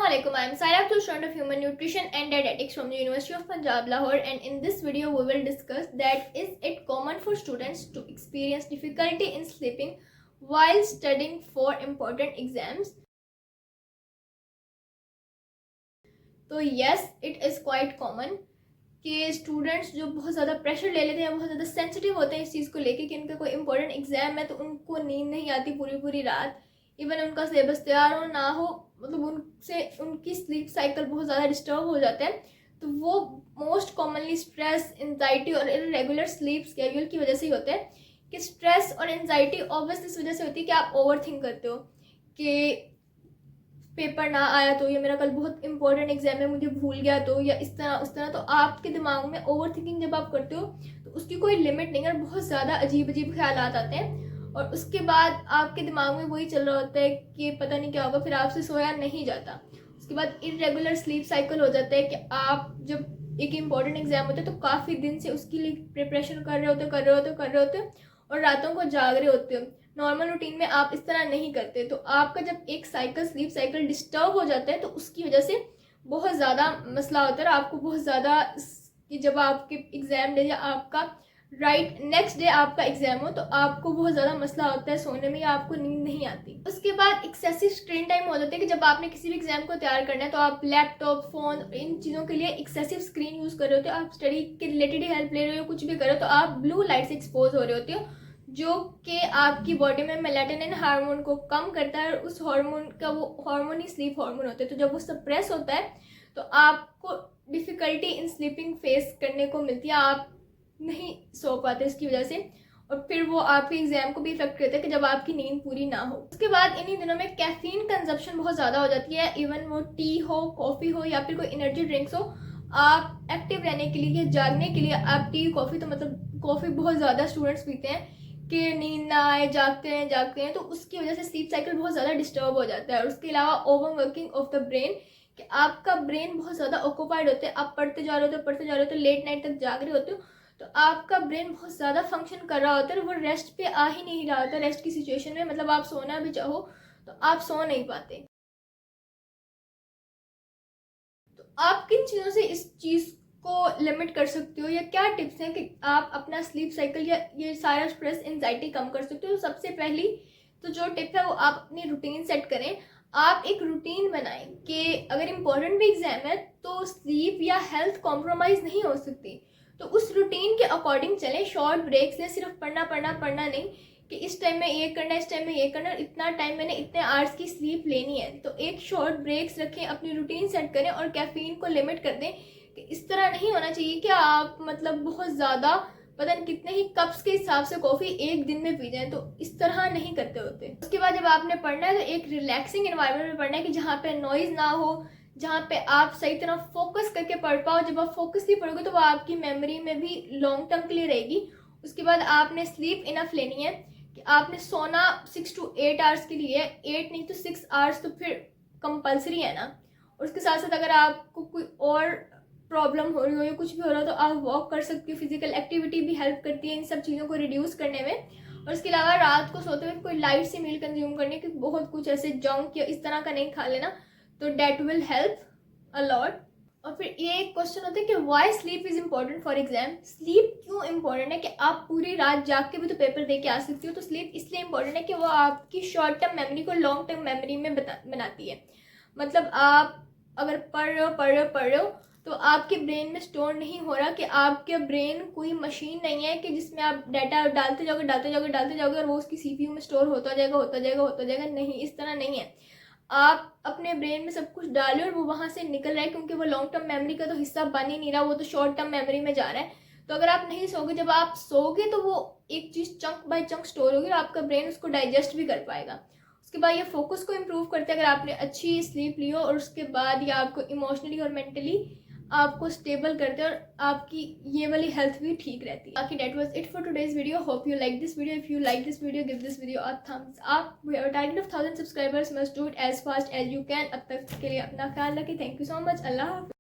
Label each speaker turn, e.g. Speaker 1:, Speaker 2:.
Speaker 1: Assalamualaikum. I am Saira Abdul, student of Human Nutrition and Dietetics from the University of Punjab, Lahore, and in this video we will discuss that is it common for students to experience difficulty in sleeping while studying for important exams. तो yes, it is quite common कि students जो बहुत ज़्यादा pressure ले लेते हैं, बहुत ज़्यादा सेंसिटिव होते हैं इस चीज़ को लेके कि उनका कोई इंपॉर्टेंट एग्जाम है तो उनको नींद नहीं आती पूरी पूरी रात, इवन उनका सिलेबस तैयार हो ना हो, मतलब उनसे उनकी स्लीप साइकिल बहुत ज़्यादा डिस्टर्ब हो जाता है। तो वो मोस्ट कॉमनली स्ट्रेस, एंजाइटी और इरेगुलर स्लीप स्केड्यूल की वजह से ही होते हैं। कि स्ट्रेस और एंजाइटी ऑब्वियसली इस वजह से होती है कि आप ओवर थिंक करते हो कि पेपर ना आया तो, या मेरा कल बहुत इंपॉर्टेंट एग्जाम है मुझे भूल गया तो, या इस तरह उस तरह। तो आपके दिमाग में ओवर थिंकिंग जब आप करते हो तो उसकी कोई लिमिट नहीं है और बहुत ज़्यादा अजीब अजीब ख्यालात आते हैं और उसके बाद आपके दिमाग में वही चल रहा होता है कि पता नहीं क्या होगा, फिर आपसे सोया नहीं जाता। उसके बाद इरेगुलर स्लीप साइकिल हो जाता है कि आप जब एक इम्पॉर्टेंट एग्जाम होता है तो काफ़ी दिन से उसके लिए प्रिपरेशन कर रहे होते और रातों को जाग रहे होते हो। नॉर्मल रूटीन में आप इस तरह नहीं करते, तो आपका जब एक साइकिल स्लीप साइकिल डिस्टर्ब हो जाता है तो उसकी वजह से बहुत ज़्यादा मसला होता है। आपको बहुत ज़्यादा कि जब आपके एग्ज़ाम डे या आपका नेक्स्ट डे आपका एग्जाम हो तो आपको बहुत ज़्यादा मसला होता है सोने में या आपको नींद नहीं आती। उसके बाद एक्सेसिव स्क्रीन टाइम हो जाता है कि जब आपने किसी भी एग्जाम को तैयार करना है तो आप लैपटॉप, फ़ोन, इन चीज़ों के लिए एक्सेसिव स्क्रीन यूज़ कर रहे होते हो, आप स्टडी के रिलेटेड ही हेल्प ले रहे हो, कुछ भी कर रहे हो तो आप ब्लू लाइट से एक्सपोज हो रहे होते हो, जो कि आपकी बॉडी में मेलाटोनिन हार्मोन को कम करता है और उस हार्मोन का वो हार्मोन ही स्लीप हार्मोन होता है। तो जब वो सप्रेस होता है तो आपको डिफ़िकल्टी इन स्लीपिंग फेस करने को मिलती है, आप नहीं सो पाते इसकी वजह से, और फिर वो आपके एग्जाम को भी इफेक्ट करता है कि जब आपकी नींद पूरी ना हो। उसके बाद इन्हीं दिनों में कैफीन कंजप्शन बहुत ज़्यादा हो जाती है, इवन वो टी हो, कॉफ़ी हो या फिर कोई एनर्जी ड्रिंक्स हो। आप एक्टिव रहने के लिए या जागने के लिए आप टी, कॉफ़ी, तो मतलब कॉफ़ी बहुत ज़्यादा स्टूडेंट्स पीते हैं कि नींद ना आए, जागते हैं तो उसकी वजह से स्लीप साइकिल बहुत ज़्यादा डिस्टर्ब हो जाता है। और उसके अलावा over working of the brain, कि आपका ब्रेन बहुत ज़्यादा ऑक्यूपाइड होता है, आप पढ़ते जा रहे हो तो लेट नाइट तक जाग रहे होते हो, तो आपका ब्रेन बहुत ज़्यादा फंक्शन कर रहा होता है और वो रेस्ट पे आ ही नहीं रहा होता। रेस्ट की सिचुएशन में मतलब आप सोना भी चाहो तो आप सो नहीं पाते। तो आप किन चीज़ों से इस चीज़ को लिमिट कर सकते हो या क्या टिप्स हैं कि आप अपना स्लीप साइकिल या ये सारा स्ट्रेस, एंजाइटी कम कर सकते हो? तो सबसे पहली तो जो टिप है वो आप अपनी रूटीन सेट करें। आप एक रूटीन बनाएं कि अगर इम्पोर्टेंट भी एग्जाम है तो स्लीप या हेल्थ कॉम्प्रोमाइज़ नहीं हो सकती, तो उस रूटीन के अकॉर्डिंग चलें। शॉर्ट ब्रेक्स लें, सिर्फ पढ़ना नहीं कि इस टाइम में ये करना है, इस टाइम में ये करना है, इतना टाइम मैंने इतने आवर्स की स्लीप लेनी है। तो एक शॉर्ट ब्रेक्स रखें, अपनी रूटीन सेट करें और कैफीन को लिमिट कर दें। कि इस तरह नहीं होना चाहिए कि आप मतलब बहुत ज़्यादा पता नहीं कितने ही कप्स के हिसाब से कॉफ़ी एक दिन में पी जाएं, तो इस तरह नहीं करते होते। उसके बाद जब आपने पढ़ना है तो एक रिलैक्सिंग एनवायरनमेंट में पढ़ना है कि जहाँ पे नॉइज़ ना हो, जहाँ पे आप सही तरह फोकस करके पढ़ पाओ। जब आप फोकसली पढ़ोगे तो वो आपकी मेमोरी में भी लॉन्ग टर्म के लिए रहेगी। उसके बाद आपने स्लीप इनफ लेनी है कि आपने सोना 6 to 8 आवर्स के लिए, 8 नहीं तो 6 आवर्स तो फिर कंपलसरी है ना। और उसके साथ साथ अगर आपको कोई और प्रॉब्लम हो रही हो या कुछ भी हो रहा हो तो आप वॉक कर सकते हो। फिजिकल एक्टिविटी भी हेल्प करती है इन सब चीज़ों को रिड्यूस करने में। और उसके अलावा रात को सोते हुए कोई लाइट सी मील कंज्यूम करनी, क्योंकि बहुत कुछ ऐसे जंक या इस तरह का नहीं खा लेना, तो that will help a lot. और फिर ये एक क्वेश्चन होता है कि why sleep is important for exam. Sleep क्यों इम्पॉर्टेंट है? कि आप पूरी रात जाग के भी तो पेपर दे के आ सकती हो। तो स्लीप इसलिए इम्पॉर्टेंट है कि वो आपकी शॉर्ट टर्म मेमोरी को लॉन्ग टर्म मेमोरी में बनाती है। मतलब आप अगर पढ़ रहे हो तो आपके ब्रेन में स्टोर नहीं हो रहा, कि आपके ब्रेन कोई मशीन नहीं है कि जिसमें आप डाटा डालते जाओगे और वो उसकी सीपीयू में स्टोर होता जाएगा। नहीं, इस तरह नहीं है। आप अपने ब्रेन में सब कुछ डालो और वो वहाँ से निकल रहा है, क्योंकि वो लॉन्ग टर्म मेमोरी का तो हिस्सा बन ही नहीं रहा, वो तो शॉर्ट टर्म मेमोरी में जा रहा है। तो अगर आप नहीं सोगे, जब आप सोगे तो वो एक चीज़ चंक बाय चंक स्टोर होगी और आपका ब्रेन उसको डाइजेस्ट भी कर पाएगा। उसके बाद ये फोकस को इम्प्रूव करते हैं अगर आपने अच्छी स्लीप ली हो, और उसके बाद ये आपको इमोशनली और मेंटली आपको स्टेबल करते हैं और आपकी ये वाली हेल्थ भी ठीक रहती है। बाकी that was it for today's video. Hope you like this video. If you like this video, give this video a thumbs up. We have a target of 1000 subscribers, must do it as fast as you can. अब तक के लिए अपना ख्याल रखें। Thank you so much. Allah हाफ़िज़।